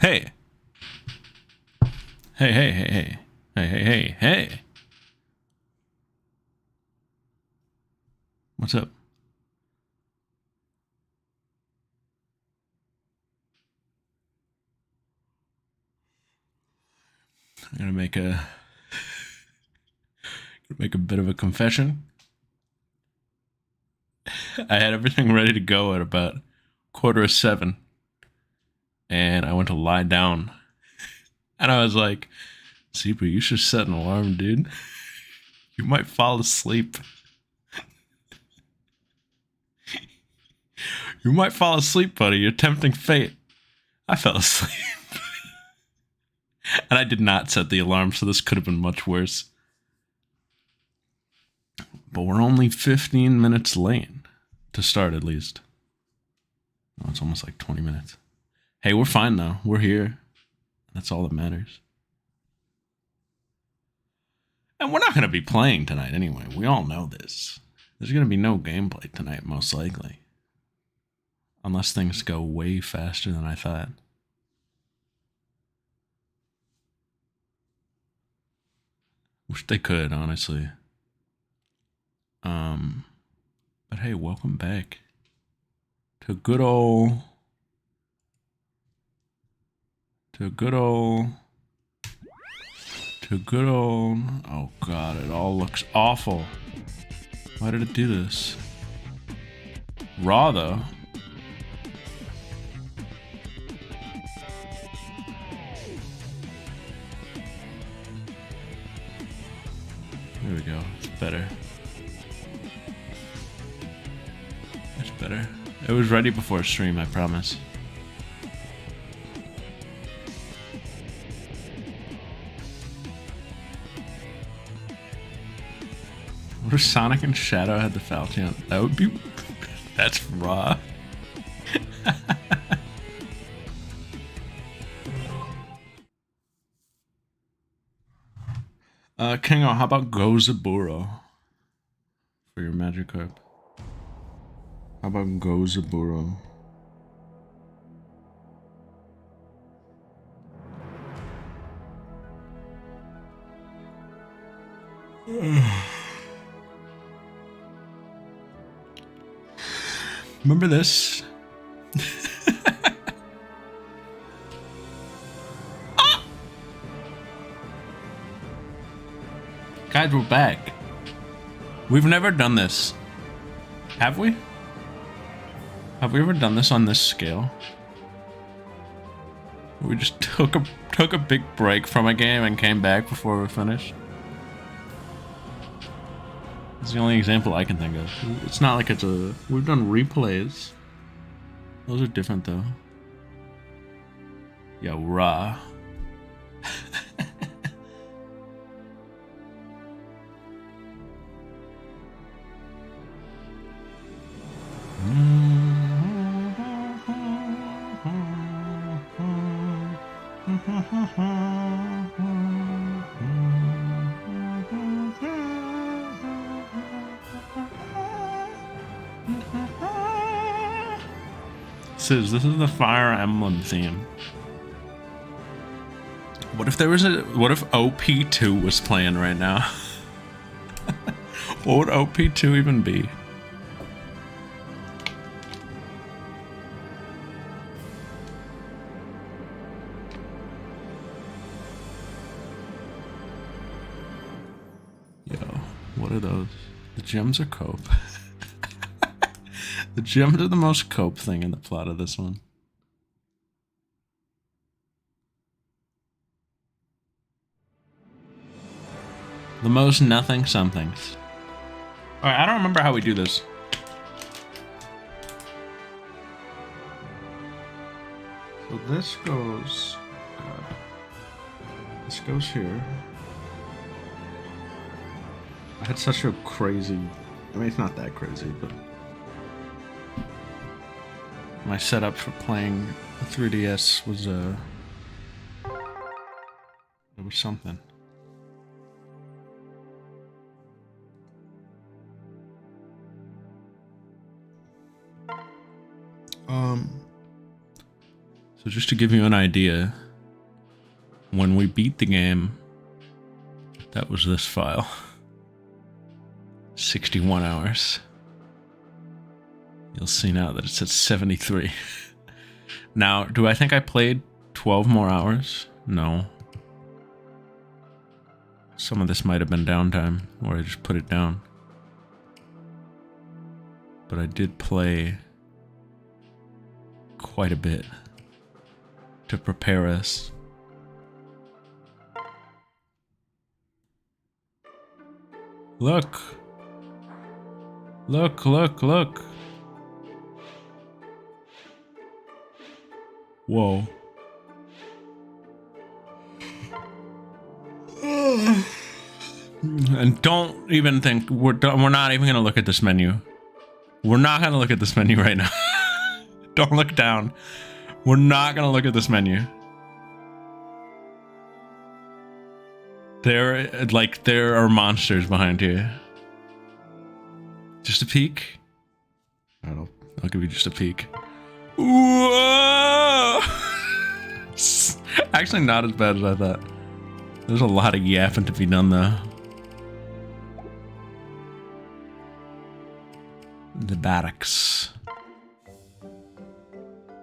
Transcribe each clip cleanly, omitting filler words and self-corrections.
Hey. Hey, hey, hey, hey. Hey, hey, hey, hey. What's up? I'm gonna make a bit of a confession. I had everything ready to go at about 7:15, and I went to lie down. And I was like, Zebra, you should set an alarm, dude. You might fall asleep. You might fall asleep, buddy. You're tempting fate. I fell asleep. And I did not set the alarm, so this could have been much worse. But we're only 15 minutes late to start, at least. Oh, it's almost like 20 minutes. Hey, we're fine, though. We're here. That's all that matters. And we're not going to be playing tonight anyway. We all know this. There's going to be no gameplay tonight, most likely. Unless things go way faster than I thought. Wish they could, honestly. But hey, welcome back to good old to good old oh god, it all looks awful. Why did it do this? Raw though. There we go. It's better. It's better. It was ready before stream, I promise. What if Sonic and Shadow had the Falchion? That would be... That's raw. Kingo, how about Gozaburo for your Magikarp? How about Gozaburo? Remember this? Ah! Guys, we're back. We've never done this. Have we? Have we ever done this on this scale? We just took a big break from a game and came back before we finished. It's the only example I can think of. It's not like it's a... We've done replays. Those are different though. Yeah, rah. This is the Fire Emblem theme. What if there was what if OP2 was playing right now? What would OP2 even be? Yo, what are those? The gems are cope. The gems are the most cope thing in the plot of this one. The most nothing somethings. Alright, I don't remember how we do this. So this goes here. I had such a crazy... I mean, it's not that crazy, but... My setup for playing the 3DS was, it was something. So So just to give you an idea, when we beat the game, that was this file. 61 hours. You'll see now that it's at 73. Now, do I think I played 12 more hours? No. Some of this might have been downtime, or I just put it down. But I did play quite a bit to prepare us. Look! Look, look, look! Whoa. And don't even think, we're not even gonna look at this menu. We're not gonna look at this menu right now. Don't look down. We're not gonna look at this menu. There are monsters behind you. Just a peek? I'll give you just a peek. Whoa! Actually not as bad as I thought. There's a lot of yapping to be done though. The barracks.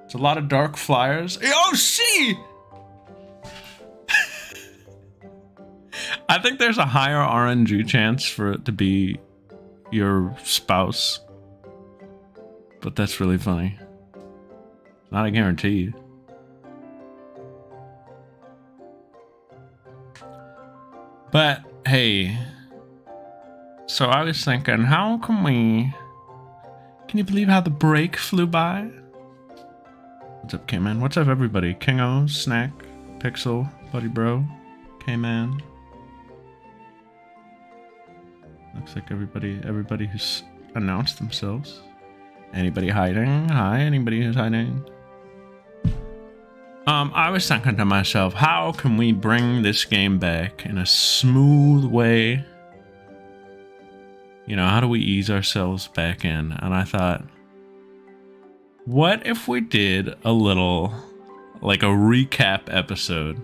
It's a lot of dark flyers. Oh, she! I think there's a higher RNG chance for it to be your spouse. But that's really funny. Not a guarantee. But, hey. So I was thinking, how can we... Can you believe how the break flew by? What's up, K-Man? What's up, everybody? Kingo, Snack, Pixel, Buddy Bro, K-Man. Looks like everybody who's announced themselves. Anybody hiding? Hi, anybody who's hiding? I was thinking to myself, how can we bring this game back in a smooth way? You know, how do we ease ourselves back in? And I thought, what if we did a little, like a recap episode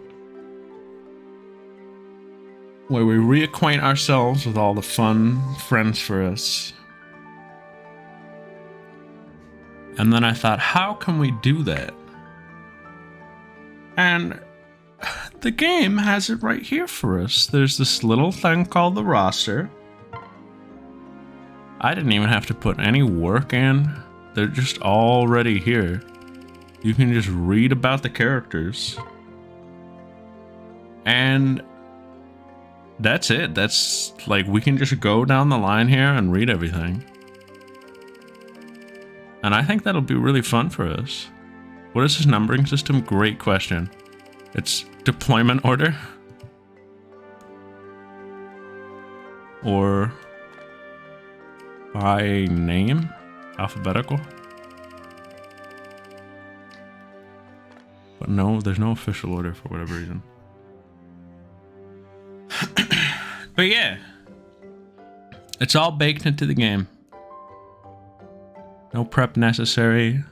where we reacquaint ourselves with all the fun friends for us? And then I thought, how can we do that? And the game has it right here for us. There's this little thing called the roster. I didn't even have to put any work in. They're just already here. You can just read about the characters. And that's it. That's like, we can just go down the line here and read everything. And I think that'll be really fun for us. What is this numbering system? Great question. It's deployment order. Or by name? Alphabetical? But no, there's no official order for whatever reason. But yeah. It's all baked into the game. No prep necessary.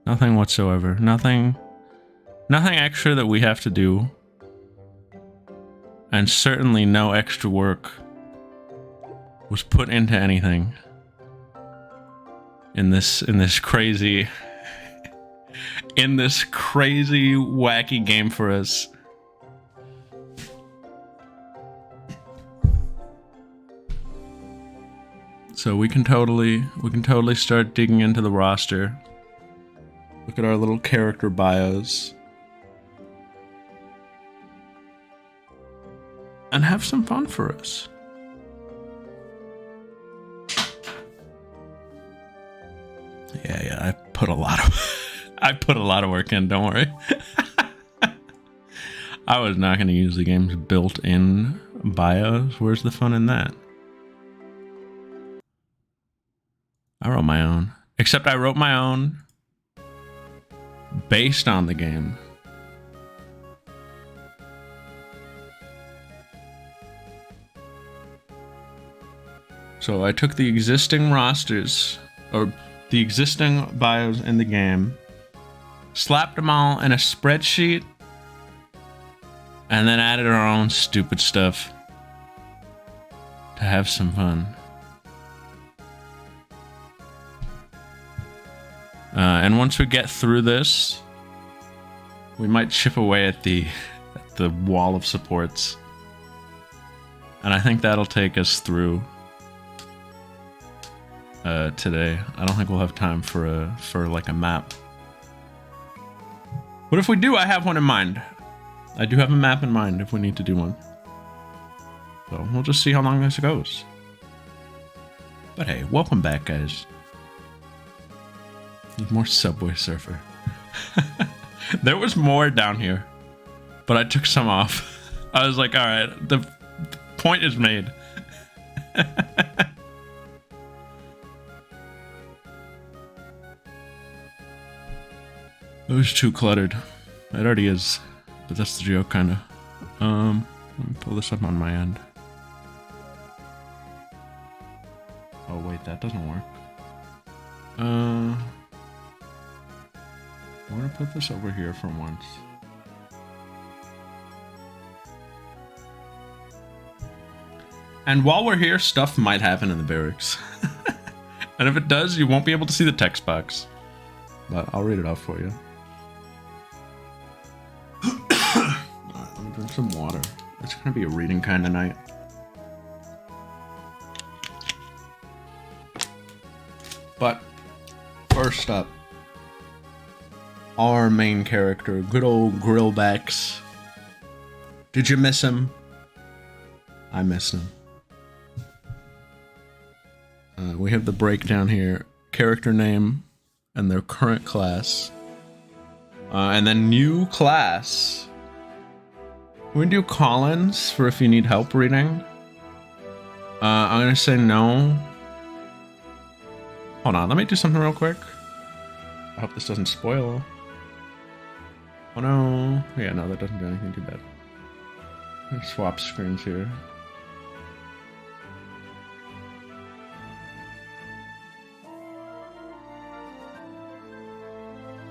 Nothing whatsoever. Nothing extra that we have to do. And certainly no extra work was put into anything in this crazy wacky game for us. So we can totally start digging into the roster. Look at our little character bios. And have some fun for us. Yeah, I put a lot of work in, don't worry. I was not going to use the game's built-in bios. Where's the fun in that? I wrote my own. Except I wrote my own based on the game. So I took the existing rosters, or the existing bios in the game, slapped them all in a spreadsheet, and then added our own stupid stuff to have some fun. And once we get through this, we might chip away at the wall of supports. And I think that'll take us through today. I don't think we'll have time for like a map. But if we do, I have one in mind. I do have a map in mind if we need to do one. So we'll just see how long this goes. But hey, welcome back, guys. Need more Subway Surfer. There was more down here, but I took some off. I was like, alright, the point is made. It was too cluttered. It already is, but that's the joke, kind of. Let me pull this up on my end. Oh wait, that doesn't work. I'm gonna put this over here for once. And while we're here, stuff might happen in the barracks. And if it does, you won't be able to see the text box. But I'll read it off for you. Alright, let me drink some water. It's gonna be a reading kind of night. But first up, our main character, good old Grillbacks. Did you miss him? I missed him. We have the breakdown here. Character name and their current class. And then new class. We do Collins for if you need help reading. I'm gonna say no. Hold on, let me do something real quick. I hope this doesn't spoil. Oh no. Yeah, no, that doesn't do anything too bad. Let's swap screens here.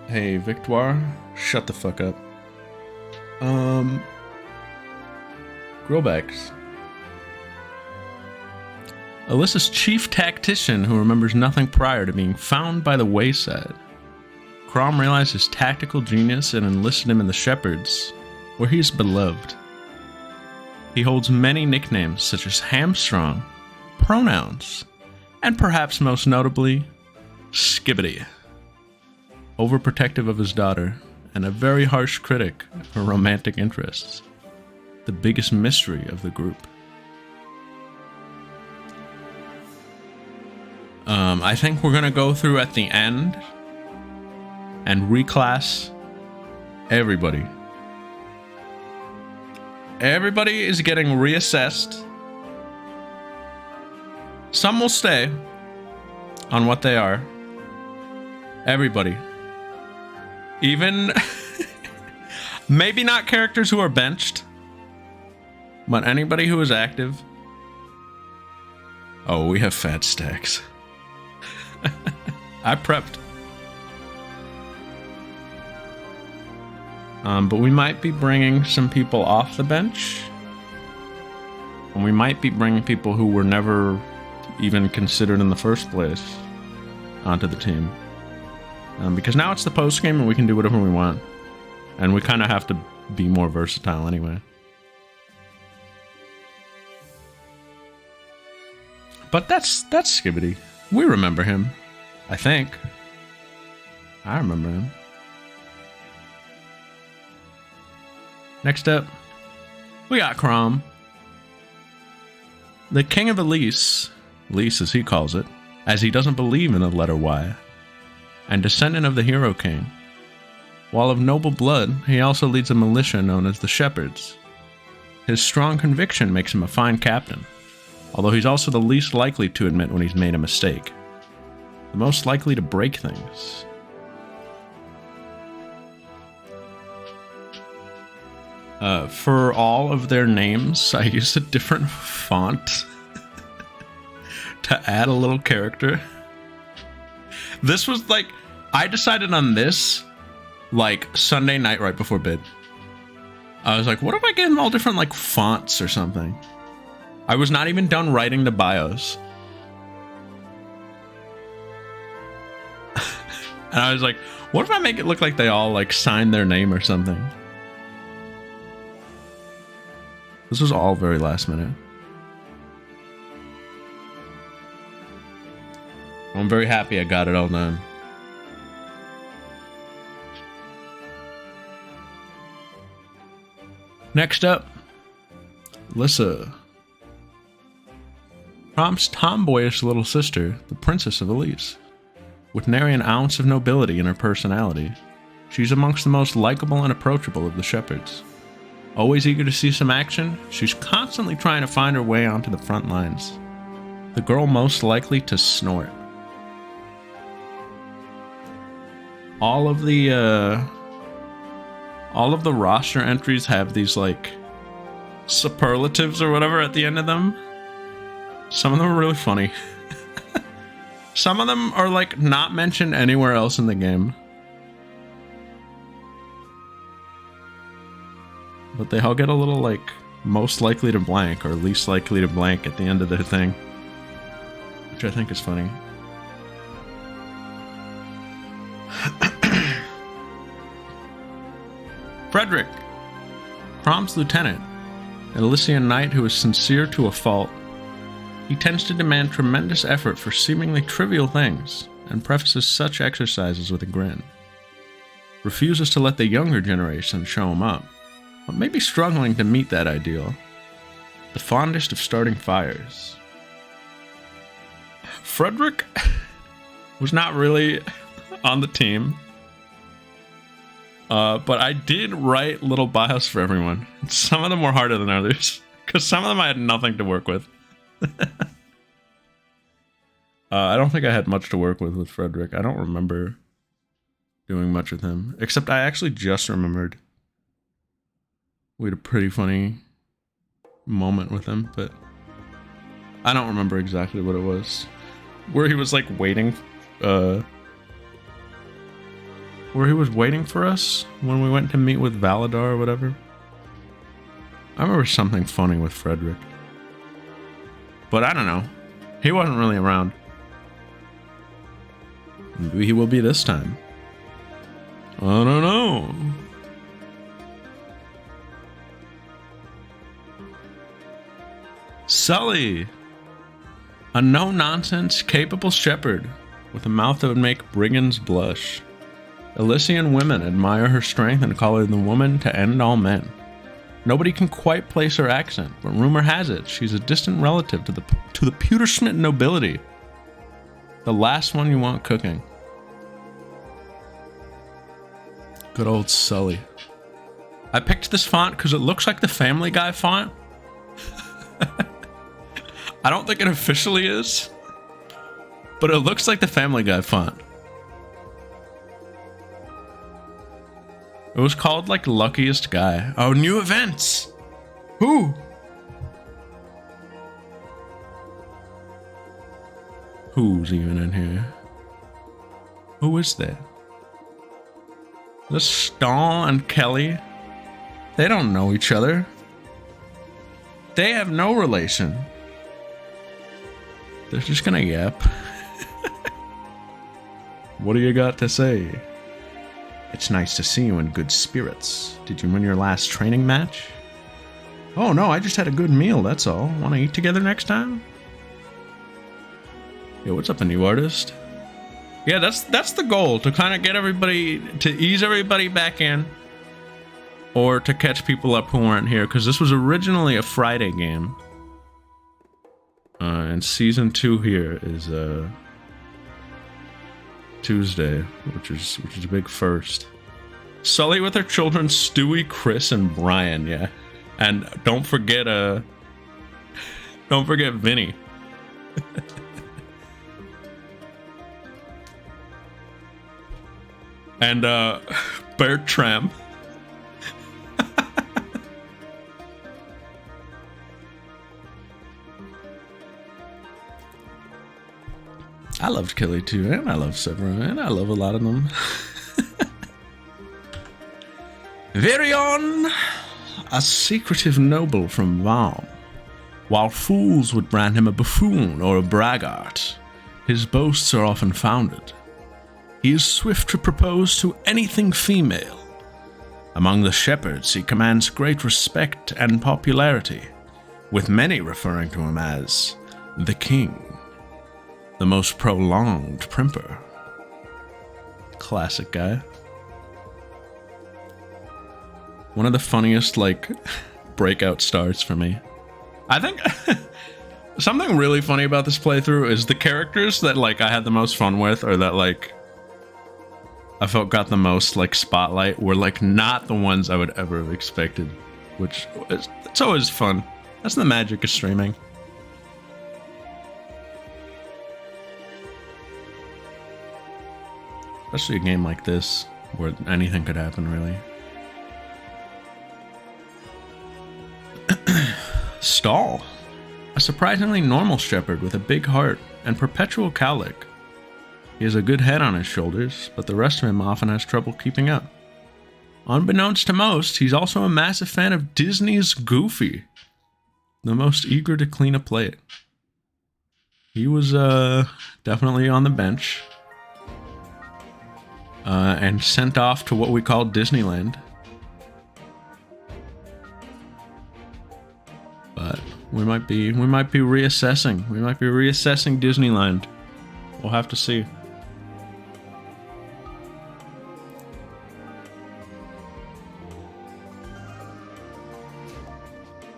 Hey, Victoire, shut the fuck up. Grillbacks. Alyssa's chief tactician who remembers nothing prior to being found by the wayside. Crom realized his tactical genius and enlisted him in the Shepherds, where he is beloved. He holds many nicknames such as Hamstrong, Pronouns, and perhaps most notably, Skibbity. Overprotective of his daughter, and a very harsh critic of her romantic interests. The biggest mystery of the group. I think we're gonna go through at the end and reclass everybody. Everybody is getting reassessed. Some will stay on what they are. Everybody. Even maybe not characters who are benched, but anybody who is active. Oh, we have fat stacks. I prepped. But we might be bringing some people off the bench. And we might be bringing people who were never even considered in the first place onto the team. Because now it's the post game and we can do whatever we want. And we kind of have to be more versatile anyway. But that's Skibbity. We remember him. I think. I remember him. Next up, we got Crom. The King of Elise, Elise as he calls it, as he doesn't believe in the letter Y, and descendant of the Hero King. While of noble blood, he also leads a militia known as the Shepherds. His strong conviction makes him a fine captain, although he's also the least likely to admit when he's made a mistake. The most likely to break things. For all of their names, I used a different font to add a little character. This was like, I decided on this like Sunday night right before bed. I was like, what if I gave them all different like fonts or something? I was not even done writing the bios. And I was like, what if I make it look like they all like signed their name or something? This was all very last minute. I'm very happy I got it all done. Next up, Lissa. Prompt's tomboyish little sister, the Princess of Elise. With nary an ounce of nobility in her personality, she's amongst the most likable and approachable of the shepherds. Always eager to see some action, she's constantly trying to find her way onto the front lines. The girl most likely to snort. All of the roster entries have these like superlatives or whatever at the end of them. Some of them are really funny. Some of them are like not mentioned anywhere else in the game. But they all get a little like most likely to blank or least likely to blank at the end of their thing. Which I think is funny. Frederick, Prompt's lieutenant, an Elysian knight who is sincere to a fault. He tends to demand tremendous effort for seemingly trivial things, and prefaces such exercises with a grin. Refuses to let the younger generation show him up, but may be struggling to meet that ideal. The fondest of starting fires. Frederick was not really on the team. But I did write little bios for everyone. Some of them were harder than others, because some of them I had nothing to work with. I don't think I had much to work with Frederick. I don't remember doing much with him, except I actually just remembered we had a pretty funny moment with him, but I don't remember exactly what it was. Where he was like waiting, where he was waiting for us when we went to meet with Valadar or whatever. I remember something funny with Frederick. But I don't know. He wasn't really around. Maybe he will be this time. I don't know. Sully. A no-nonsense, capable shepherd with a mouth that would make brigands blush. Elysian women admire her strength and call her the woman to end all men. Nobody can quite place her accent, but rumor has it she's a distant relative to the Pewterschmidt nobility. The last one you want cooking. Good old Sully. I picked this font because it looks like the Family Guy font. I don't think it officially is, but it looks like the Family Guy font. It was called like Luckiest Guy. Oh, new events! Who? Who's even in here? Who is there? This Stahl and Kelly? They don't know each other. They have no relation. They're just gonna yap. What do you got to say? It's nice to see you in good spirits. Did you win your last training match? Oh no, I just had a good meal, that's all. Want to eat together next time? Yo, what's up, a new artist? Yeah, that's the goal, to kind of get everybody, to ease everybody back in. Or to catch people up who weren't here, because this was originally a Friday game. And season 2 here is Tuesday, which is a big first. Sully with her children Stewie, Chris, and Brian, yeah. And don't forget Vinny. And Bertram. I loved Kelly too, and I love Severin, and I love a lot of them. Varion, a secretive noble from Valm. While fools would brand him a buffoon or a braggart, his boasts are often founded. He is swift to propose to anything female. Among the shepherds, he commands great respect and popularity, with many referring to him as the king, the most prolonged primper. Classic guy. One of the funniest, breakout starts for me. I think something really funny about this playthrough is the characters that, I had the most fun with, or that, I felt got the most, spotlight, were, not the ones I would ever have expected, which it's always fun. That's the magic of streaming. Especially a game like this, where anything could happen, really. Stall, a surprisingly normal shepherd with a big heart and perpetual cowlick. He has a good head on his shoulders, but the rest of him often has trouble keeping up. Unbeknownst to most, he's also a massive fan of Disney's Goofy, the most eager to clean a plate. He was definitely on the bench and sent off to what we call Disneyland. But we might be reassessing. We might be reassessing Disneyland. We'll have to see.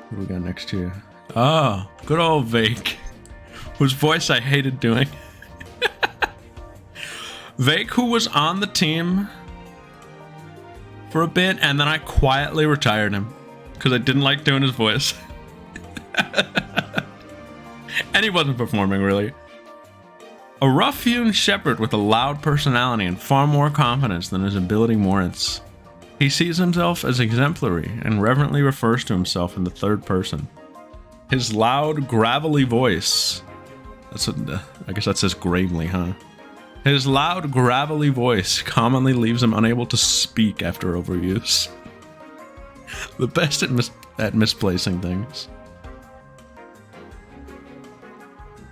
What do we got next here? Oh, good old Vake, whose voice I hated doing. Vake, who was on the team for a bit, and then I quietly retired him because I didn't like doing his voice. And he wasn't performing, really. A rough-hewn shepherd with a loud personality and far more confidence than his ability warrants. He sees himself as exemplary and reverently refers to himself in the third person. His loud, gravelly voice... I guess that says gravely, huh? His loud, gravelly voice commonly leaves him unable to speak after overuse. The best at misplacing things.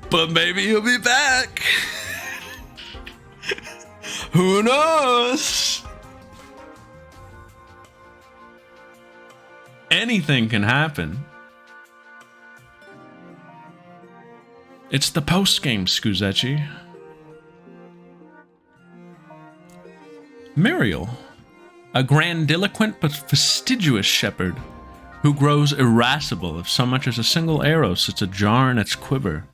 But maybe he'll be back. Who knows? Anything can happen. It's the post-game, Scuzetti. Muriel, a grandiloquent but fastidious shepherd who grows irascible if so much as a single arrow sits ajar in its quiver.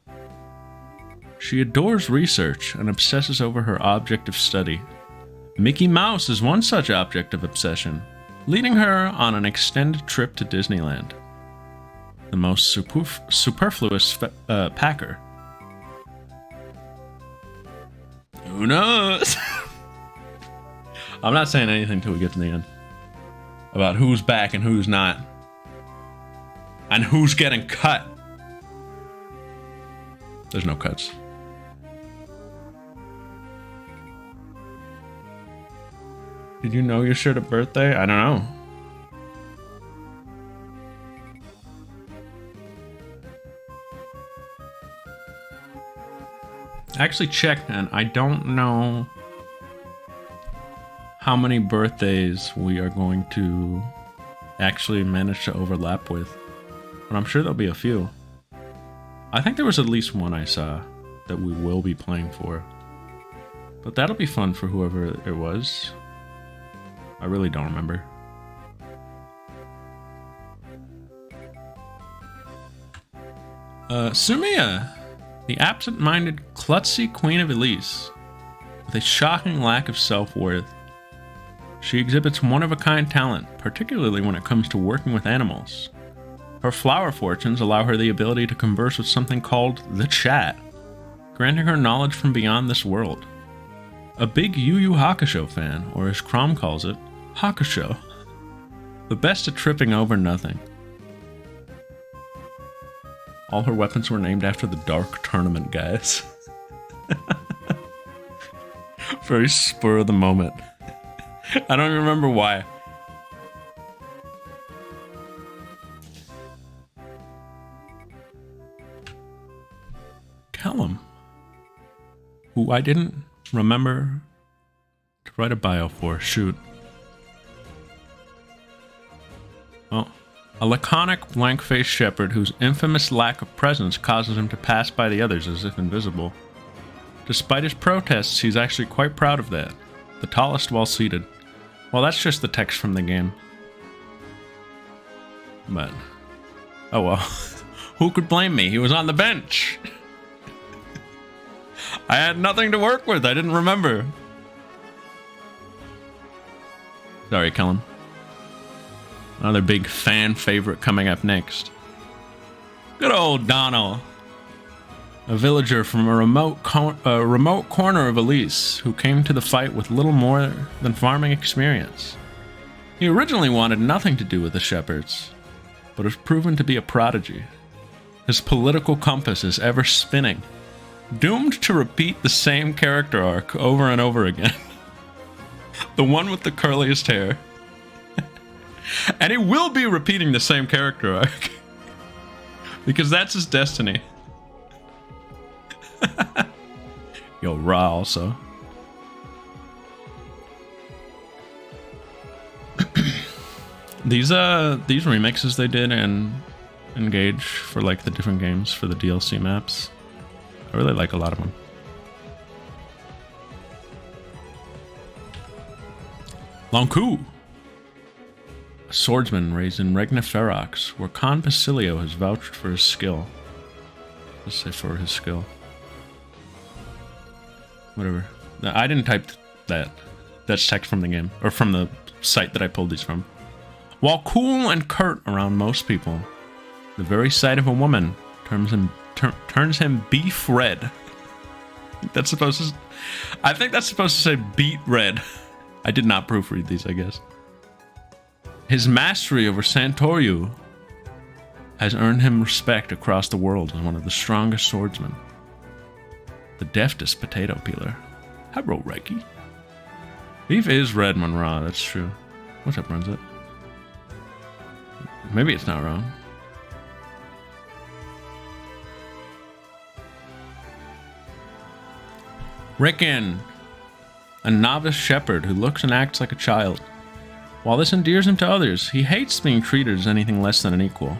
She adores research and obsesses over her object of study. Mickey Mouse is one such object of obsession, leading her on an extended trip to Disneyland. The most superfluous packer. Who knows? I'm not saying anything till we get to the end. About who's back and who's not. And who's getting cut. There's no cuts. Did you know you shared a birthday? I don't know. I actually checked, and I don't know how many birthdays we are going to actually manage to overlap with. But I'm sure there'll be a few. I think there was at least one I saw that we will be playing for. But that'll be fun for whoever it was. I really don't remember. Sumia, the absent-minded, klutzy Queen of Elise, with a shocking lack of self-worth. She exhibits one-of-a-kind talent, particularly when it comes to working with animals. Her flower fortunes allow her the ability to converse with something called the Chat, granting her knowledge from beyond this world. A big Yu Yu Hakusho fan, or as Crom calls it, Hakusho. The best at tripping over nothing. All her weapons were named after the Dark Tournament guys. Very spur of the moment. I don't even remember why. Callum, who I didn't remember to write a bio for. Shoot. Oh, a laconic, blank-faced shepherd whose infamous lack of presence causes him to pass by the others as if invisible. Despite his protests, he's actually quite proud of that. The tallest while seated. Well, that's just the text from the game. But, oh well. Who could blame me? He was on the bench. I had nothing to work with. I didn't remember. Sorry, Callum. Another big fan favorite coming up next. Good old Donald. A villager from a remote corner of Elise who came to the fight with little more than farming experience. He originally wanted nothing to do with the shepherds, but was proven to be a prodigy. His political compass is ever spinning, doomed to repeat the same character arc over and over again. The one with the curliest hair. And he will be repeating the same character arc. Because that's his destiny. Yo, Ra also. These remixes they did and Engage for like the different games for the DLC maps. I really like a lot of them. Lonku, a swordsman raised in Regna Ferox, where Khan Basilio has vouched for his skill. Let's say for his skill. Whatever. No, I didn't type that. That's text from the game, or from the site that I pulled these from. While cool and curt around most people, the very sight of a woman turns him beef red. That's supposed to. I think that's supposed to say beet red. I did not proofread these, I guess. His mastery over Santoryu has earned him respect across the world as one of the strongest swordsmen. The deftest potato peeler. Hello, Reiki. Beef is red, Monra, that's true. What's up, runs it? Maybe it's not wrong. Rickon, a novice shepherd who looks and acts like a child. While this endears him to others, he hates being treated as anything less than an equal.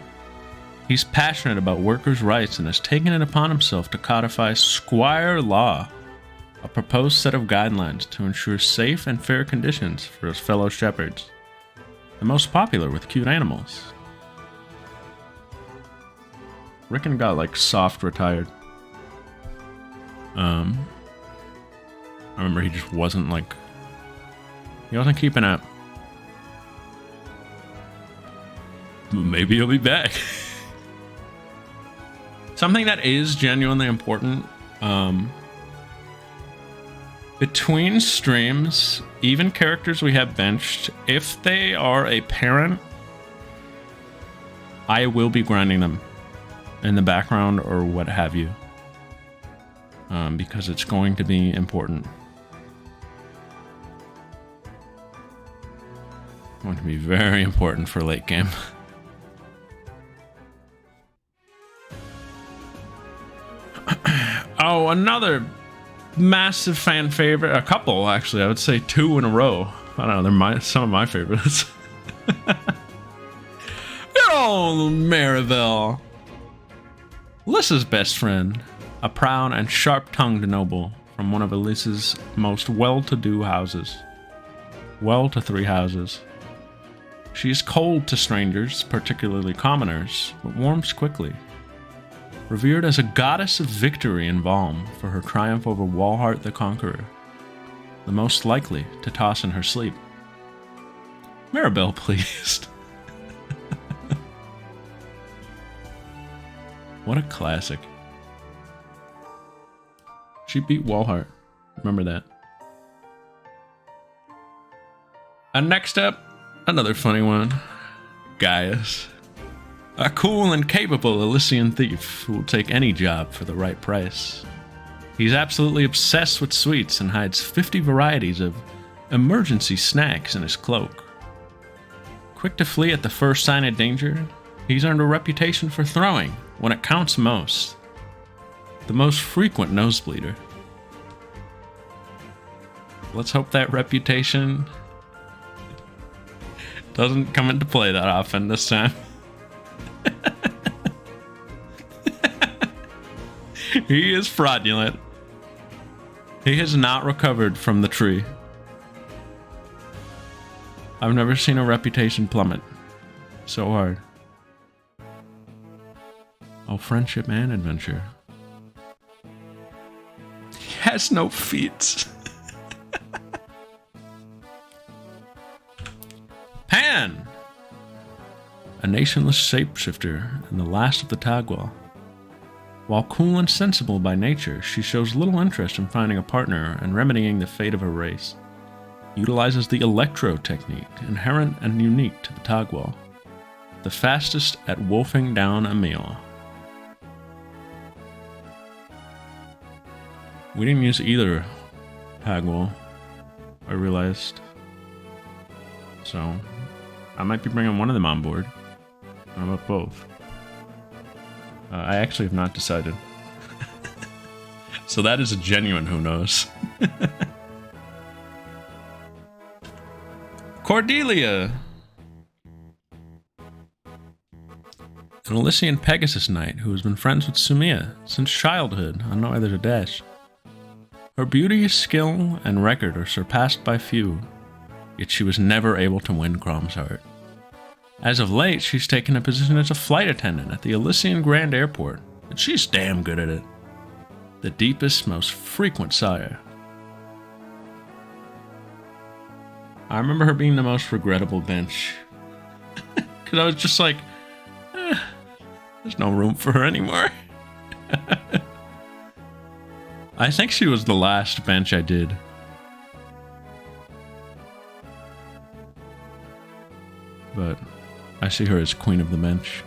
He's passionate about workers' rights and has taken it upon himself to codify Squire Law, a proposed set of guidelines to ensure safe and fair conditions for his fellow shepherds, the most popular with cute animals. Rickon got like soft retired. I remember he just wasn't like, he wasn't keeping up. Maybe he'll be back. Something that is genuinely important, between streams, even characters we have benched, if they are a parent, I will be grinding them in the background or what have you, because it's going to be important. Going to be very important for late game. Oh, another massive fan favorite. A couple, actually. I would say 2 in a row. I don't know. They're some of my favorites. Good old Maribel. Lyssa's best friend. A proud and sharp-tongued noble from one of Elise's most well-to-do houses. Well-to-3 houses. She is cold to strangers, particularly commoners, but warms quickly. Revered as a goddess of victory and balm for her triumph over Walhart the Conqueror, the most likely to toss in her sleep. Maribel pleased. What a classic. She beat Walhart. Remember that. And next up, another funny one. Gaius. A cool and capable Elysian thief who will take any job for the right price. He's absolutely obsessed with sweets and hides 50 varieties of emergency snacks in his cloak. Quick to flee at the first sign of danger, he's earned a reputation for throwing, when it counts most, the most frequent nosebleeder. Let's hope that reputation doesn't come into play that often this time. He is fraudulent. He has not recovered from the tree. I've never seen a reputation plummet so hard. Oh, friendship and adventure. He has no feet. Pan! A nationless shapeshifter and the last of the Tagwell. While cool and sensible by nature, she shows little interest in finding a partner and remedying the fate of her race. Utilizes the electro technique, inherent and unique to the Tagwell. The fastest at wolfing down a meal. We didn't use either Tagwell, I realized. So, I might be bringing one of them on board. How about both? I actually have not decided. So that is a genuine who knows. Cordelia! An Elysian Pegasus Knight who has been friends with Sumia since childhood on No Other Dash. Her beauty, skill, and record are surpassed by few, yet she was never able to win Crom's heart. As of late, she's taken a position as a flight attendant at the Elysian Grand Airport, and she's damn good at it. The deepest, most frequent sire. I remember her being the most regrettable bench. Because I was just like, there's no room for her anymore. I think she was the last bench I did. But I see her as queen of the bench.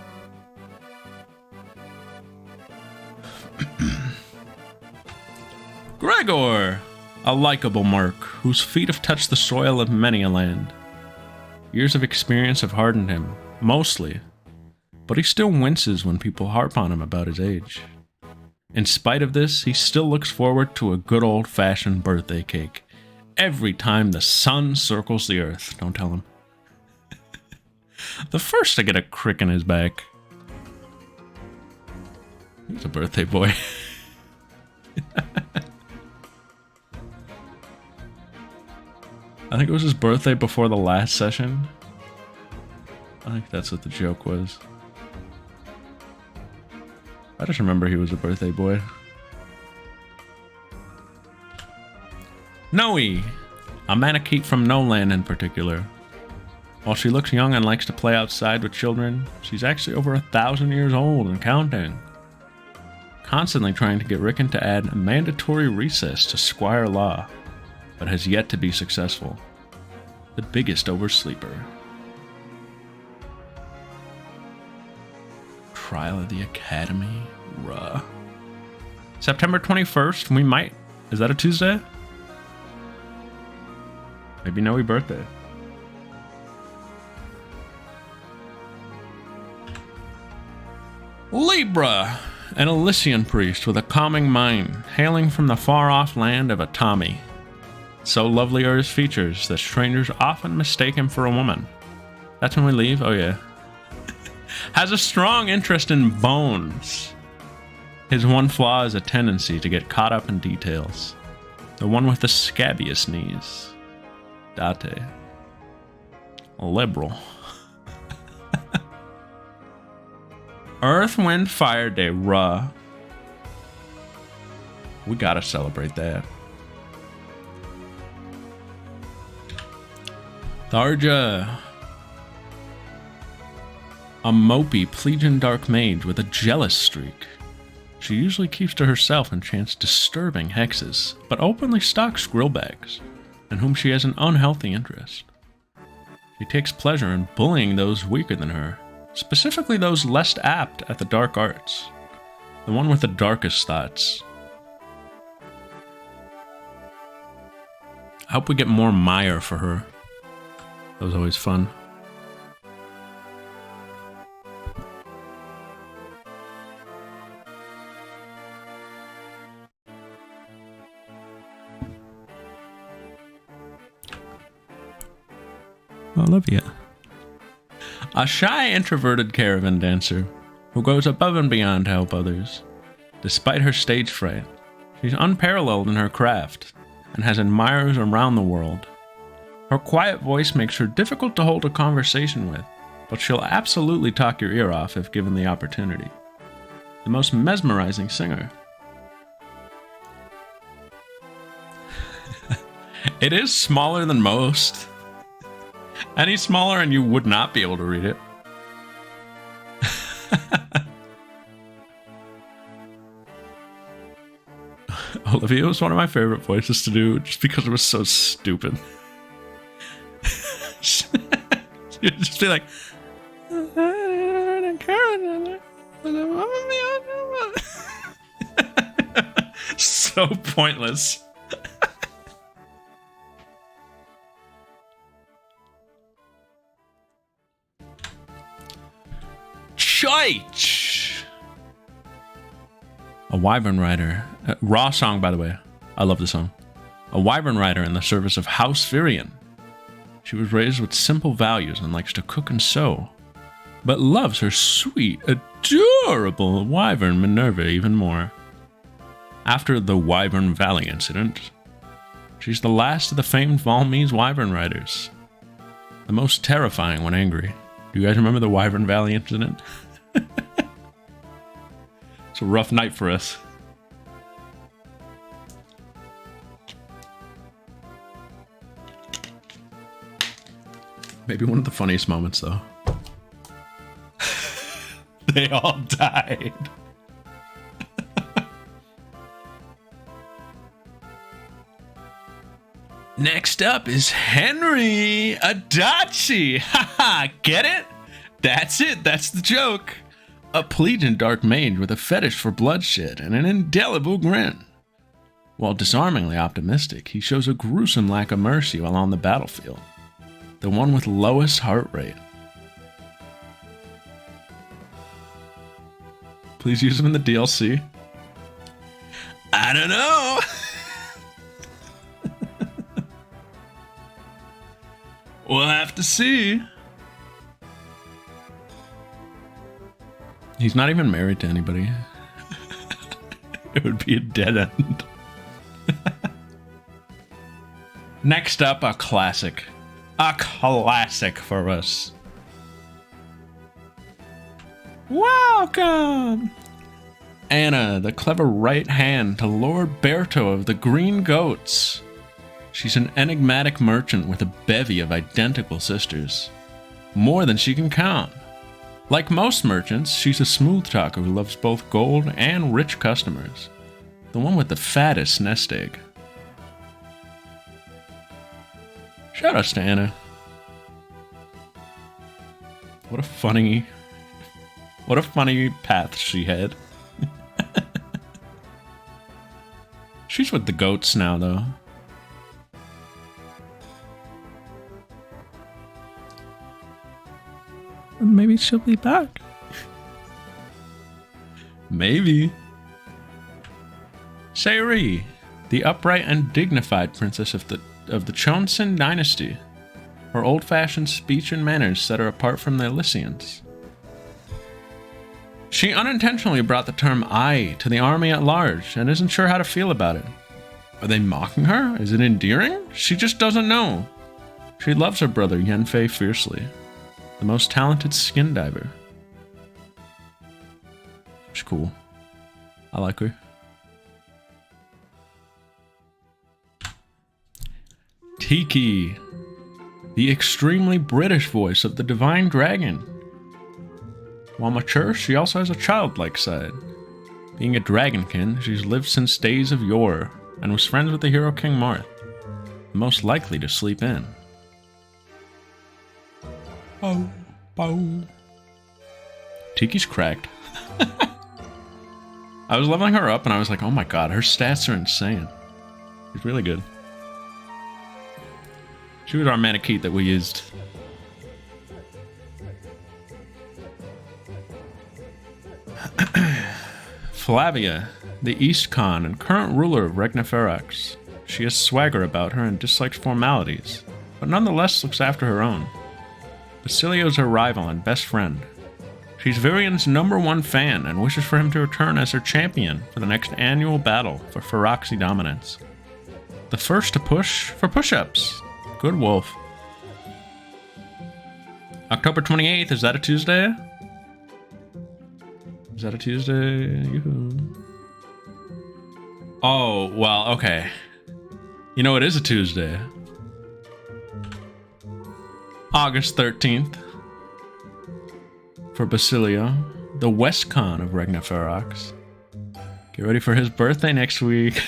Gregor! A likable merc, whose feet have touched the soil of many a land. Years of experience have hardened him, mostly, but he still winces when people harp on him about his age. In spite of this, he still looks forward to a good old-fashioned birthday cake every time the sun circles the earth. Don't tell him. The first to get a crick in his back. He's a birthday boy. I think it was his birthday before the last session. I think that's what the joke was. I just remember he was a birthday boy. Noe, a Manakete from No Land in particular. While she looks young and likes to play outside with children, she's actually over 1,000 years old and counting. Constantly trying to get Rickon to add mandatory recess to Squire Law, but has yet to be successful. The biggest oversleeper. Trial of the Academy? Ruh. September 21st, we might... Is that a Tuesday? Maybe Noe birthday. Libra, an Elysian priest with a calming mind, hailing from the far-off land of Atami. So lovely are his features that strangers often mistake him for a woman. That's when we leave? Oh yeah. Has a strong interest in bones. His one flaw is a tendency to get caught up in details. The one with the scabbiest knees. Date. Liberal. Earth, Wind, Fire Day, Ruh. We gotta celebrate that. Tharja. A mopey, Plegian dark mage with a jealous streak. She usually keeps to herself and chants disturbing hexes, but openly stalks grillbags, in whom she has an unhealthy interest. She takes pleasure in bullying those weaker than her, specifically those less apt at the dark arts. The one with the darkest thoughts. I hope we get more Meyer for her. That was always fun. Olivia. A shy, introverted caravan dancer who goes above and beyond to help others. Despite her stage fright, she's unparalleled in her craft and has admirers around the world. Her quiet voice makes her difficult to hold a conversation with, but she'll absolutely talk your ear off if given the opportunity. The most mesmerizing singer. It is smaller than most. Any smaller and you would not be able to read it. Olivia was one of my favorite voices to do just because it was so stupid. You'd just be like, so pointless. Church. A wyvern rider. Raw song, by the way. I love the song. A wyvern rider in the service of House Virion. She was raised with simple values and likes to cook and sew, but loves her sweet, adorable wyvern Minerva even more. After the Wyvern Valley incident, she's the last of the famed Valmese wyvern riders. The most terrifying when angry. Do you guys remember the Wyvern Valley incident? It's a rough night for us. Maybe one of the funniest moments, though. They all died. Next up is Henry Adachi. Haha, get it? That's it, that's the joke. A plebeian dark mage with a fetish for bloodshed and an indelible grin. While disarmingly optimistic, he shows a gruesome lack of mercy while on the battlefield. The one with lowest heart rate. Please use him in the DLC. I don't know. We'll have to see. He's not even married to anybody. It would be a dead end. Next up, a classic. A classic for us. Welcome! Anna, the clever right hand to Lord Berto of the Green Goats. She's an enigmatic merchant with a bevy of identical sisters. More than she can count. Like most merchants, she's a smooth talker who loves both gold and rich customers. The one with the fattest nest egg. Shoutouts to Anna. What a funny path she had. She's with the goats now, though. Maybe she'll be back. Maybe. Sayuri, the upright and dignified princess of the Chonsun dynasty. Her old-fashioned speech and manners set her apart from the Elysians. She unintentionally brought the term I to the army at large and isn't sure how to feel about it. Are they mocking her? Is it endearing? She just doesn't know. She loves her brother Yenfei fiercely. The most talented skin diver. She's cool. I like her. Tiki, the extremely British voice of the Divine Dragon. While mature, she also has a childlike side. Being a dragonkin, she's lived since days of yore, and was friends with the hero King Marth, the most likely to sleep in. Bow, bow. Tiki's cracked. I was leveling her up and I was like, oh my god, her stats are insane. She's really good. She was our Manakete that we used. Flavia, the East Khan and current ruler of Regniferax. She has swagger about her and dislikes formalities, but nonetheless looks after her own. Basilio's her rival and best friend. She's Virian's #1 fan and wishes for him to return as her champion for the next annual battle for Firaxi dominance. The first to push for push-ups. Good wolf. October 28th, is that a Tuesday? Is that a Tuesday? Yoo-hoo. Oh, well, okay. You know, it is a Tuesday. August 13th. For Basilio, the West Khan of Regniferax. Get ready for his birthday next week.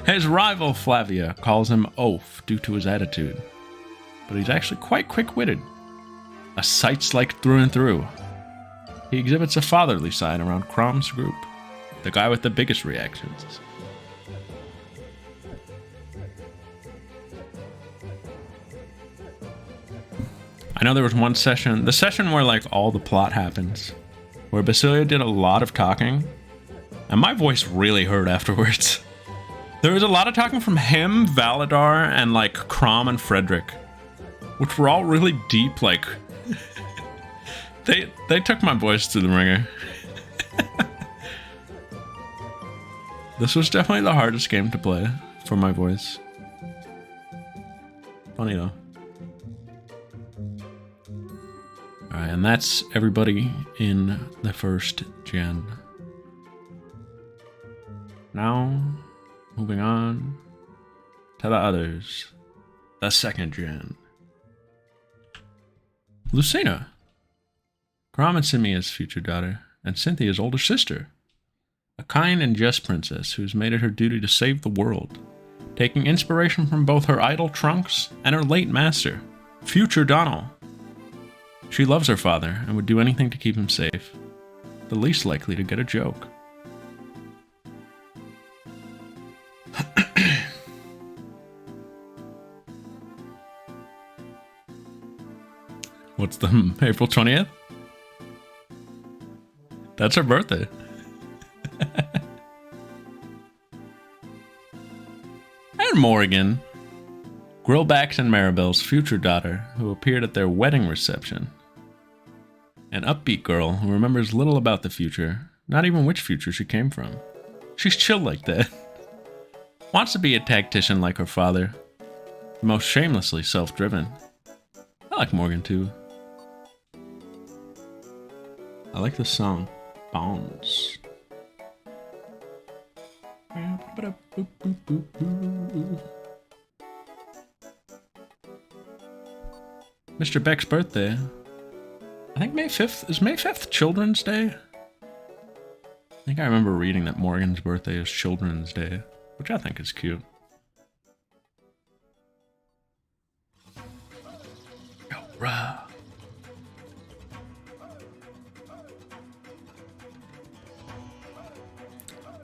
His rival, Flavia, calls him oaf due to his attitude. But he's actually quite quick-witted. A sights-like through and through. He exhibits a fatherly side around Crom's group. The guy with the biggest reactions. I know there was one session, the session where like all the plot happens, where Basilio did a lot of talking, and my voice really hurt afterwards. There was a lot of talking from him, Valadar, and like Crom and Frederick, which were all really deep, like, they took my voice to the ringer. This was definitely the hardest game to play for my voice. Funny though. Alright, and that's everybody in the first gen. Now, moving on to the others. The second gen. Lucina. Crom and Simia's future daughter, and Cynthia's older sister. A kind and just princess who's made it her duty to save the world, taking inspiration from both her idol Trunks and her late master, future Donald. She loves her father and would do anything to keep him safe, the least likely to get a joke. What's the April 20th? That's her birthday. And Morrigan, Grillback's and Maribel's future daughter, who appeared at their wedding reception. An upbeat girl who remembers little about the future, not even which future she came from. She's chill like that. Wants to be a tactician like her father. Most shamelessly self-driven. I like Morgan too. I like this song, Bonds. Mr. Beck's birthday. I think May 5th. Is May 5th Children's Day? I think I remember reading that Morgan's birthday is Children's Day, which I think is cute. Yo, rah.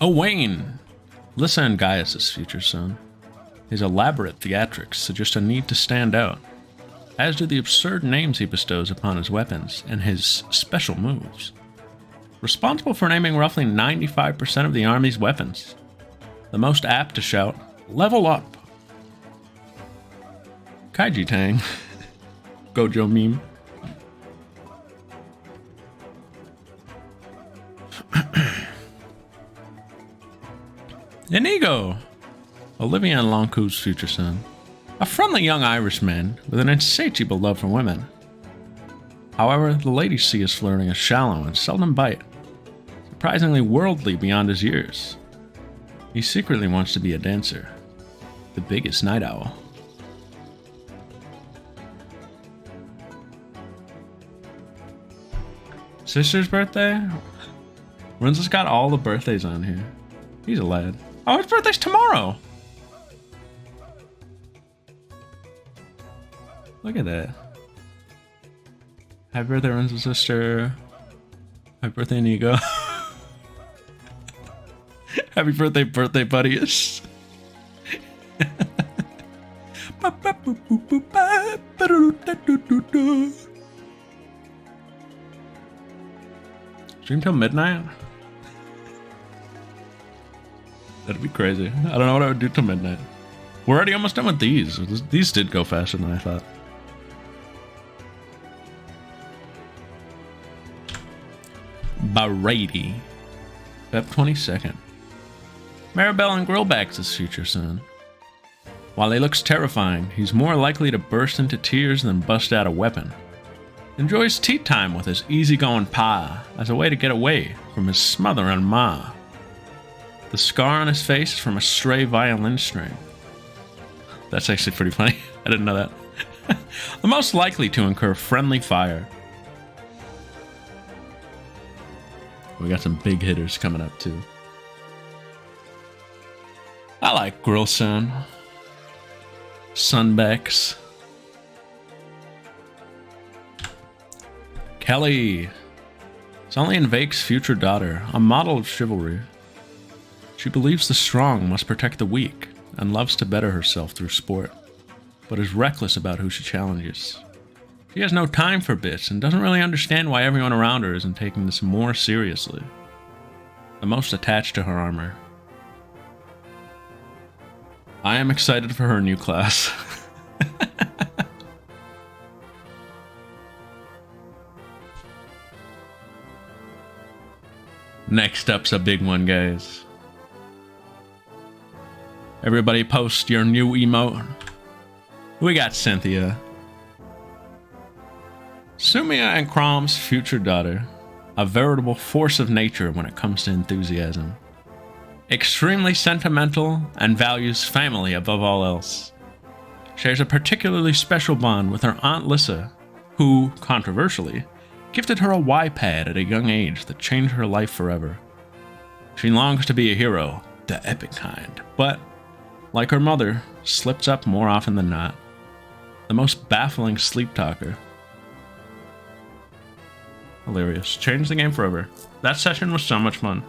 Owain, Lyssa and Gaius' future son. His elaborate theatrics suggest a need to stand out, as do the absurd names he bestows upon his weapons and his special moves. Responsible for naming roughly 95% of the army's weapons. The most apt to shout, "Level up!" Kaiji Tang. Gojo meme. Inigo! Olivia and Lonco's future son. A friendly young Irishman with an insatiable love for women. However, the ladies see his flirting as shallow and seldom bite. Surprisingly worldly beyond his years. He secretly wants to be a dancer. The biggest night owl. Sister's birthday? Renzo's got all the birthdays on here. He's a lad. Oh, his birthday's tomorrow! Look at that. Happy birthday, Renzo's sister. Happy birthday, Inigo. Happy birthday, birthday buddies. Stream till midnight? That'd be crazy. I don't know what I would do till midnight. We're already almost done with these. These did go faster than I thought. Barady. Feb 22nd. Maribel and Grillback's his future son. While he looks terrifying, he's more likely to burst into tears than bust out a weapon. Enjoys tea time with his easygoing pa as a way to get away from his smothering ma. The scar on his face is from a stray violin string. That's actually pretty funny. I didn't know that. The most likely to incur friendly fire. We got some big hitters coming up too. I like Grillson. Sunbecks. Kelly. Sully and Vake's future daughter, a model of chivalry. She believes the strong must protect the weak and loves to better herself through sport, but is reckless about who she challenges. She has no time for bits and doesn't really understand why everyone around her isn't taking this more seriously. The most attached to her armor. I am excited for her new class. Next up's a big one, guys. Everybody post your new emote. We got Cynthia. Sumia and Crom's future daughter. A veritable force of nature when it comes to enthusiasm. Extremely sentimental and values family above all else. Shares a particularly special bond with her Aunt Lissa, who, controversially, gifted her a Y-pad at a young age that changed her life forever. She longs to be a hero, the epic kind, but, like her mother, slips up more often than not. The most baffling sleep talker. Hilarious. Changed the game forever. That session was so much fun.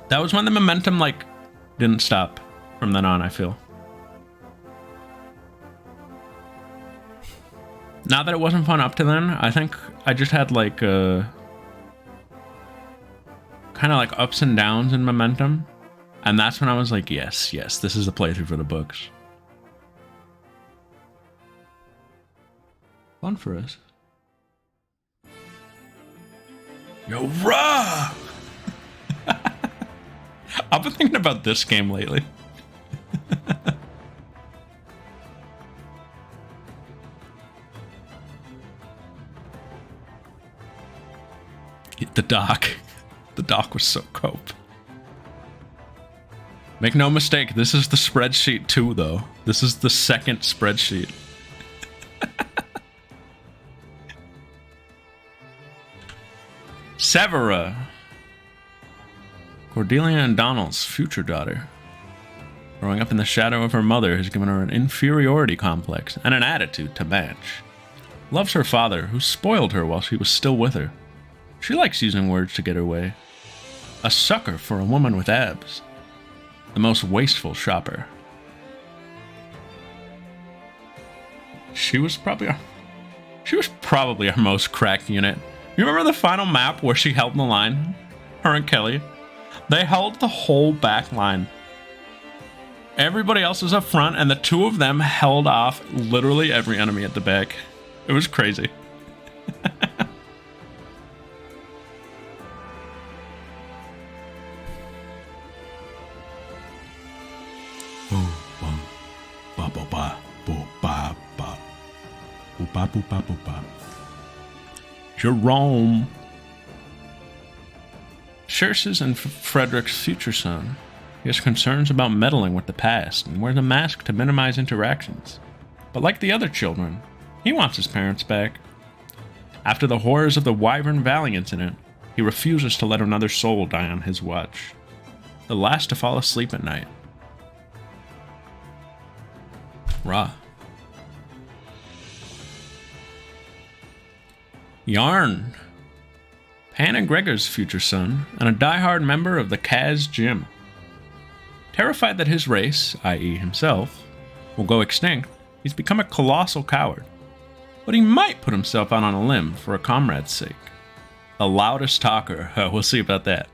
That was when the momentum, didn't stop from then on, I feel. Not that it wasn't fun up to then, I think I just had, kind of ups and downs in momentum. And that's when I was like, yes, this is the playthrough for the books. Fun for us. Yo, rah! I've been thinking about this game lately. The dock. The dock was so cope. Make no mistake, this is the spreadsheet too, though. This is the second spreadsheet. Severa. Cordelia and Donald's future daughter. Growing up in the shadow of her mother has given her an inferiority complex and an attitude to match. Loves her father, who spoiled her while she was still with her. She likes using words to get her way. A sucker for a woman with abs. The most wasteful shopper. She was probably our most cracked unit. You remember the final map where she held the line? Her and Kelly? They held the whole back line. Everybody else was up front, and the two of them held off literally every enemy at the back. It was crazy. Jerome. Scherce's and Frederick's future son. He has concerns about meddling with the past and wears a mask to minimize interactions. But like the other children, he wants his parents back. After the horrors of the Wyvern Valley incident, he refuses to let another soul die on his watch. The last to fall asleep at night. Rah. Yarn. Pan and Gregor's future son, and a die-hard member of the Kaz Gym. Terrified that his race, i.e., himself, will go extinct, he's become a colossal coward. But he might put himself out on a limb for a comrade's sake. The loudest talker, we'll see about that.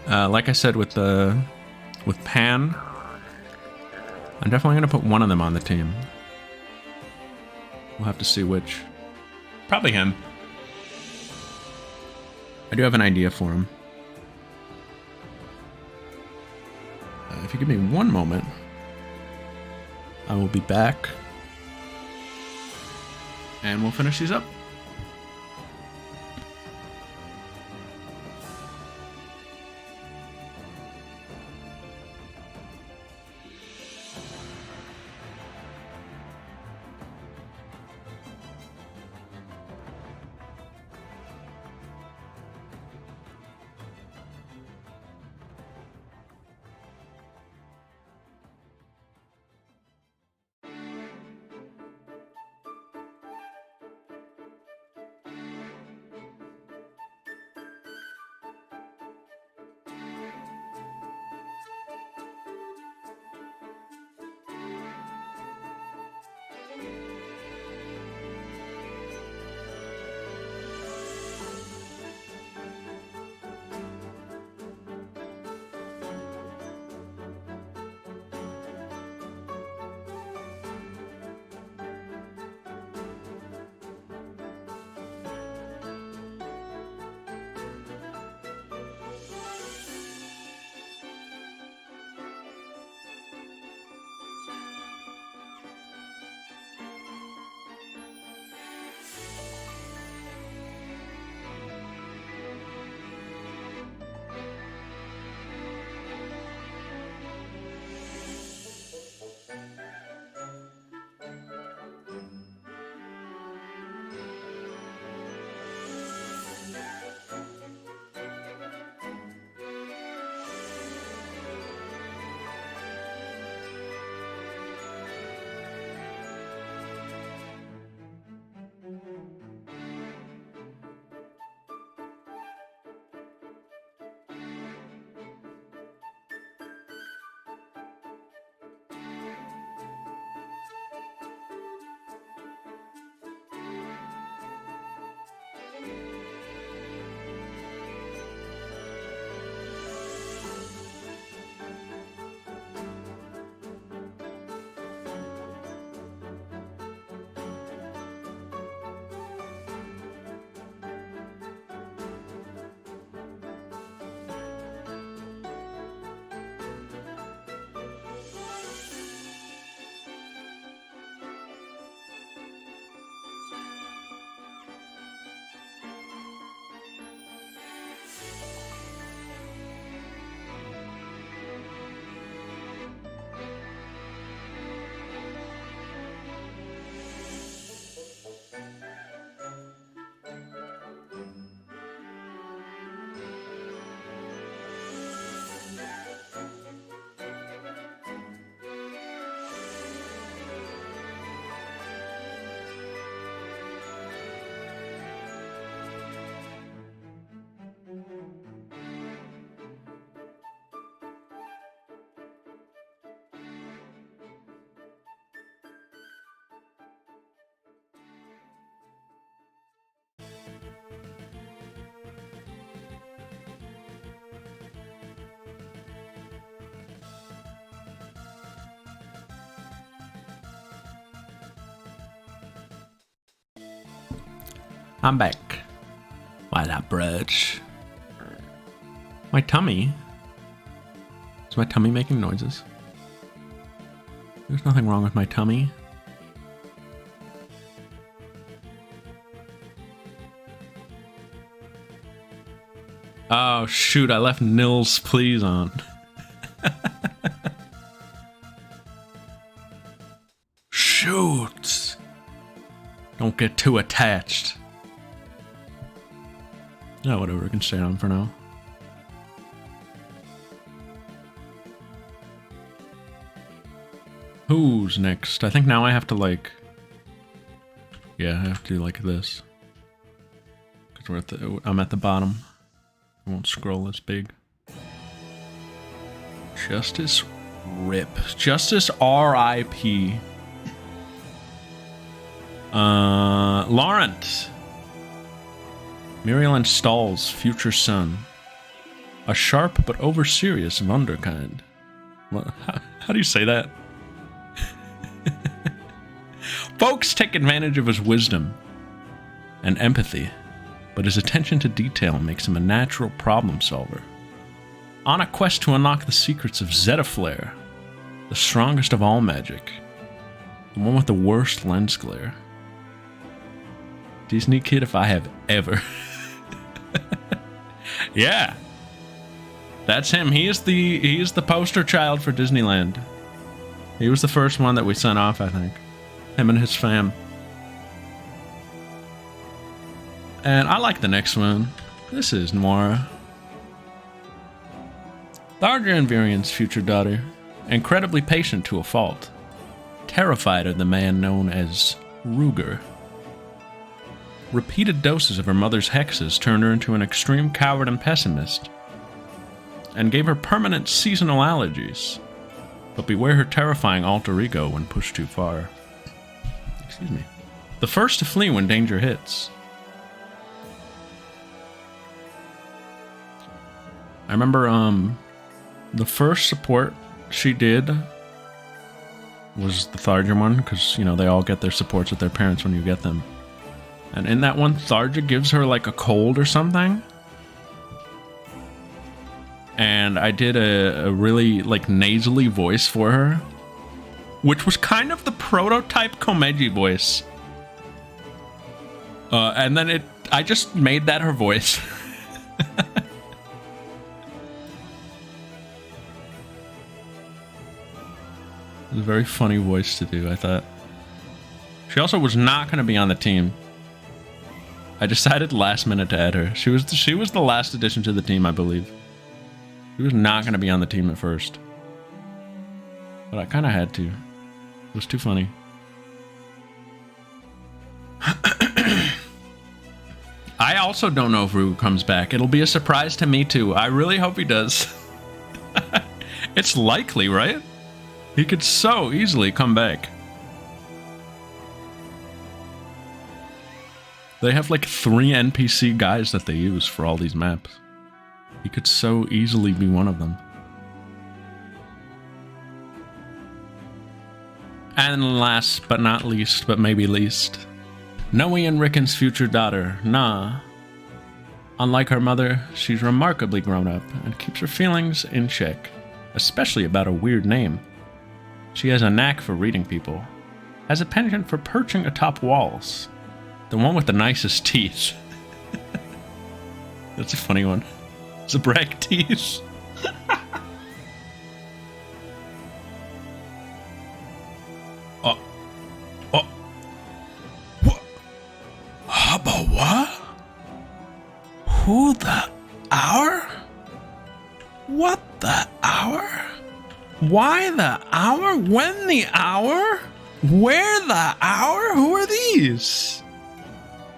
Like I said with Pan, I'm definitely going to put one of them on the team. We'll have to see which. Probably him. I do have an idea for him. If you give me one moment, I will be back. And we'll finish these up. I'm back. Why that brunch? My tummy? Is my tummy making noises? There's nothing wrong with my tummy. Oh shoot, I left Nils Please on. Shoot! Don't get too attached. No, whatever, we can stay on for now. Who's next? I think now I have to like... Yeah, I have to do like this. Because I'm at the bottom. I won't scroll as big. Justice RIP. Justice R.I.P. Laurent. Muriel and Stahl's future son. A sharp but over-serious wunderkind. What, how do you say that? Folks take advantage of his wisdom and empathy, but his attention to detail makes him a natural problem solver. On a quest to unlock the secrets of Zetaflare, the strongest of all magic, the one with the worst lens glare. Disney kid if I have ever. Yeah. That's him. He is the poster child for Disneyland. He was the first one that we sent off, I think. Him and his fam. And I like the next one. This is Noira. Tharja and Virian's future daughter, incredibly patient to a fault, terrified of the man known as Ruger. Repeated doses of her mother's hexes turned her into an extreme coward and pessimist, and gave her permanent seasonal allergies. But beware her terrifying alter ego when pushed too far. Excuse me. The first to flee when danger hits. I remember, the first support she did was the Tharja one, because, you know, they all get their supports with their parents when you get them. And in that one, Tharja gives her, like, a cold or something. And I did a really, like, nasally voice for her, which was kind of the prototype Komeji voice. And then I just made that her voice. It was a very funny voice to do, I thought. She also was not going to be on the team. I decided last minute to add her. She was the last addition to the team, I believe. She was not going to be on the team at first. But I kind of had to. It was too funny. I also don't know if Rue comes back. It'll be a surprise to me, too. I really hope he does. It's likely, right? He could so easily come back. They have like 3 NPC guys that they use for all these maps. He could so easily be one of them. And last but not least, but maybe least, Noe and Rickon's future daughter, Na. Unlike her mother, she's remarkably grown up and keeps her feelings in check, especially about a weird name. She has a knack for reading people, has a penchant for perching atop walls. The one with the nicest teeth. That's a funny one. Zabrak teeth. What? Hubba what? Who the hour? What the hour? Why the hour? When the hour? Where the hour? Who are these?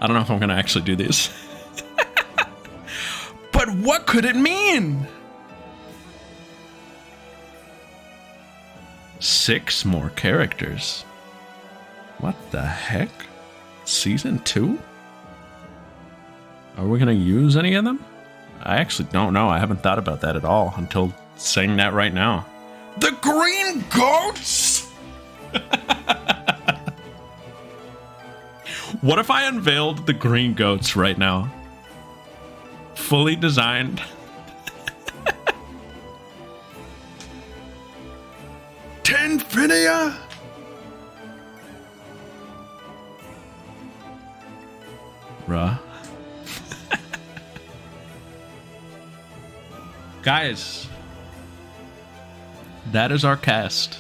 I don't know if I'm going to actually do these. But what could it mean? 6 more characters. What the heck? Season 2? Are we going to use any of them? I actually don't know. I haven't thought about that at all until saying that right now. The green goats? What if I unveiled the green goats right now? Fully designed. Tenfinia? Bruh. Guys, that is our cast.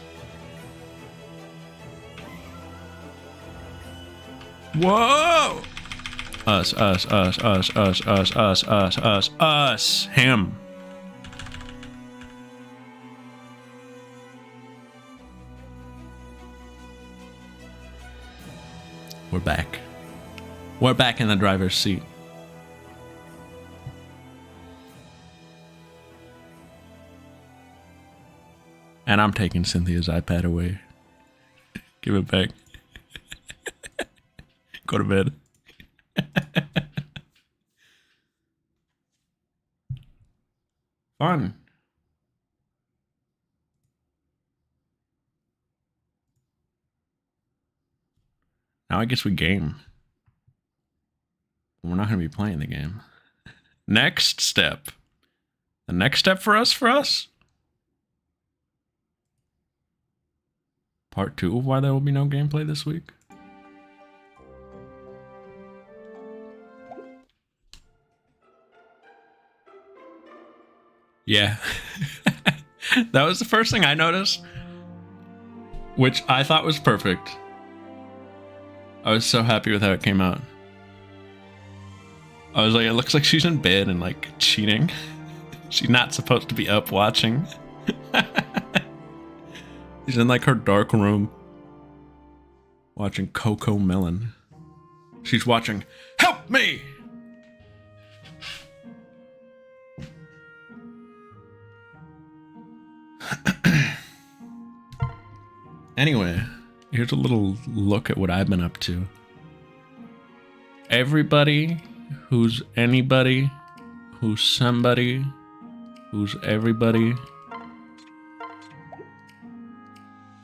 Whoa! Us. Him. We're back. We're back in the driver's seat. And I'm taking Cynthia's iPad away. Give it back. Go to bed. Fun. Now I guess we game. We're not going to be playing the game. Next step. The next step for us? Part 2 of why there will be no gameplay this week. Yeah. That was the first thing I noticed, which I thought was perfect. I was so happy with how it came out. I was like, it looks like she's in bed and like cheating. She's not supposed to be up watching. She's in like her dark room watching Coco Melon. She's watching Help Me! Anyway, here's a little look at what I've been up to. Everybody who's anybody, who's somebody, who's everybody,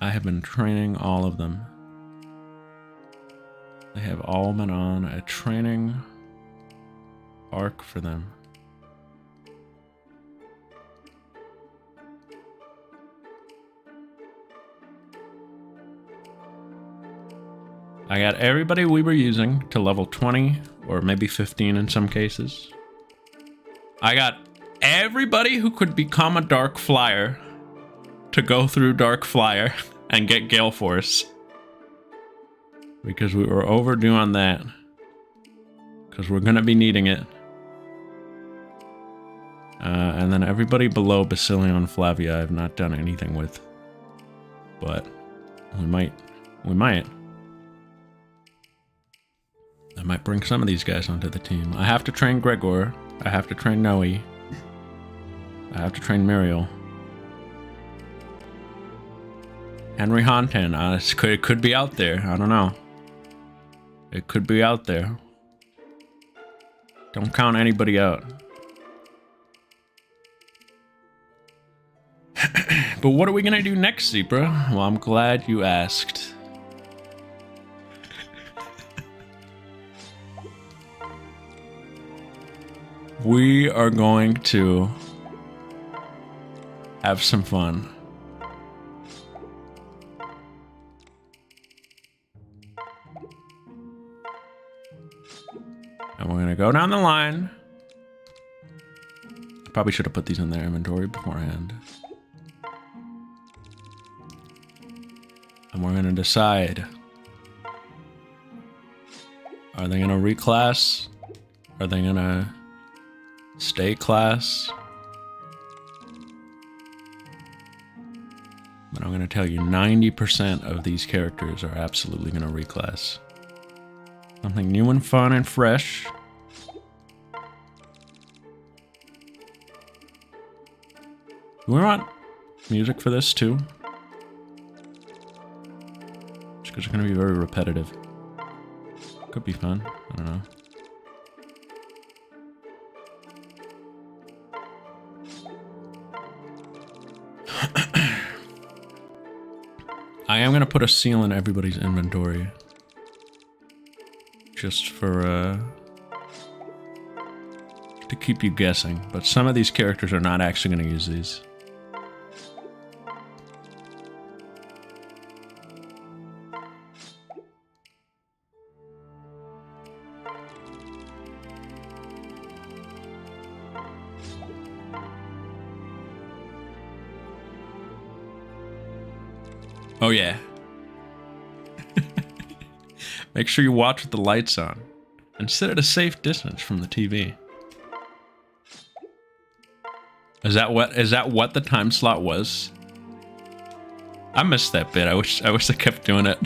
I have been training all of them. They have all been on a training arc for them. I got everybody we were using to level 20 or maybe 15 in some cases. I got everybody who could become a Dark Flyer to go through Dark Flyer and get Gale Force. Because we were overdue on that. Because we're going to be needing it. And then everybody below Basilion and Flavia I've not done anything with. But we might. I might bring some of these guys onto the team. I have to train Gregor. I have to train Noe. I have to train Muriel. Henry Hontan. It could be out there. I don't know. It could be out there. Don't count anybody out. But what are we gonna do next, Zebra? Well, I'm glad you asked. We are going to have some fun. And we're going to go down the line. I probably should have put these in their inventory beforehand. And we're going to decide. Are they going to reclass? Are they going to stay class? But I'm going to tell you 90% of these characters are absolutely going to reclass. Something new and fun and fresh. Do we want music for this too? Just because it's going to be very repetitive. Could be fun. I don't know. I am going to put a seal in everybody's inventory. Just for, to keep you guessing. But some of these characters are not actually going to use these. Oh yeah. Make sure you watch with the lights on. And sit at a safe distance from the TV. Is that what the time slot was? I missed that bit. I wish I kept doing it.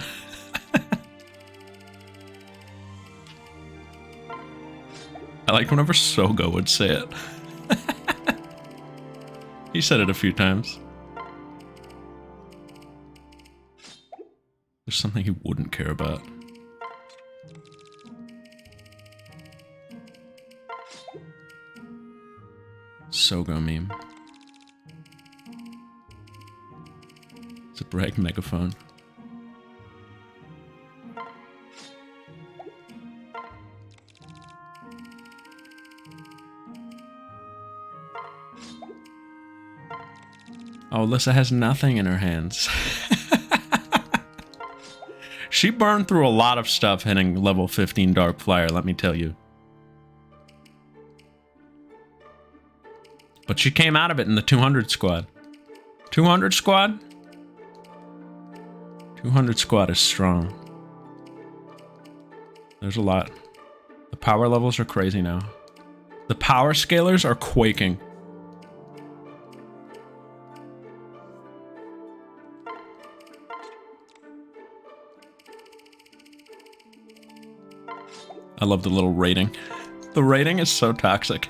I like whenever Sogo would say it. He said it a few times. There's something he wouldn't care about. Sogo meme. It's a brag megaphone. Oh, Alyssa has nothing in her hands. She burned through a lot of stuff hitting level 15 Dark Flyer, let me tell you. But she came out of it in the 200 squad. 200 squad? 200 squad is strong. There's a lot. The power levels are crazy now. The power scalers are quaking. I love the little rating. The rating is so toxic.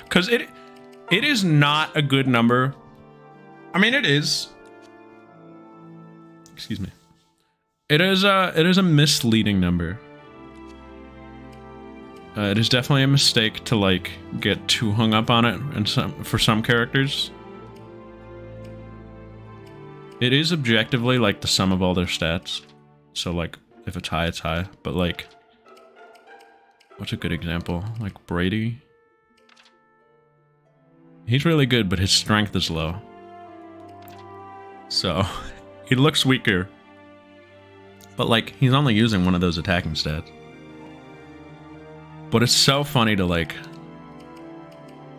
Because it is not a good number. I mean, it is. Excuse me. It is a misleading number. It is definitely a mistake to like get too hung up on it, and for some characters. It is objectively like the sum of all their stats. So like if it's high, it's high. But like, what's a good example? Like Brady. He's really good, but his strength is low. So he looks weaker. But like, he's only using one of those attacking stats. But it's so funny to like...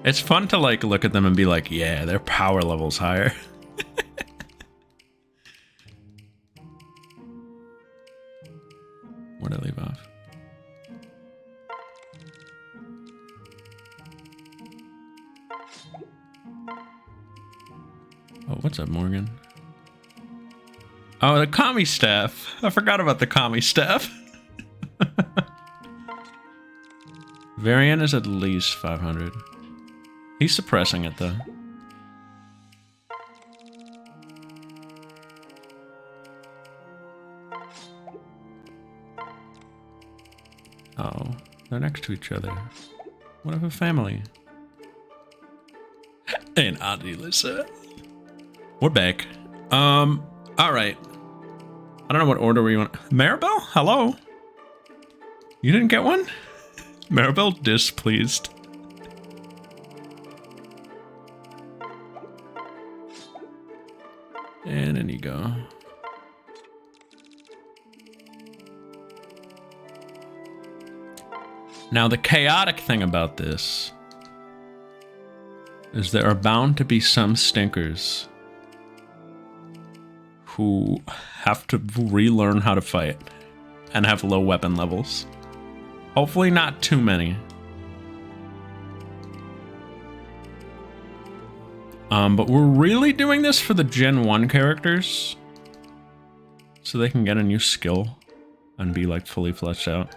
It's fun to like look at them and be like, yeah, their power level's higher. Where'd I leave off? Oh, what's up, Morgan? Oh, the commie staff. I forgot about the commie staff. Variant is at least 500. He's suppressing it, though. Oh, they're next to each other. What of a family? And Auntie Lisa. We're back. Alright. I don't know what order we want. Maribel? Hello? You didn't get one? Maribel displeased. And in you go. Now the chaotic thing about this is there are bound to be some stinkers who have to relearn how to fight and have low weapon levels. Hopefully not too many. But we're really doing this for the Gen 1 characters so they can get a new skill and be like fully fleshed out.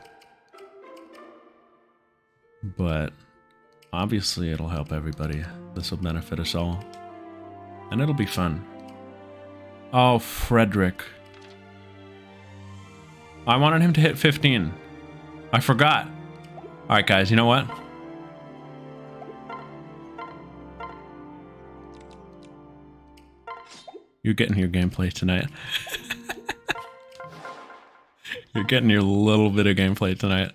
But obviously it'll help everybody. This will benefit us all. And it'll be fun. Oh, Frederick. I wanted him to hit 15. I forgot. Alright, guys, you know what? You're getting your gameplay tonight. You're getting your little bit of gameplay tonight.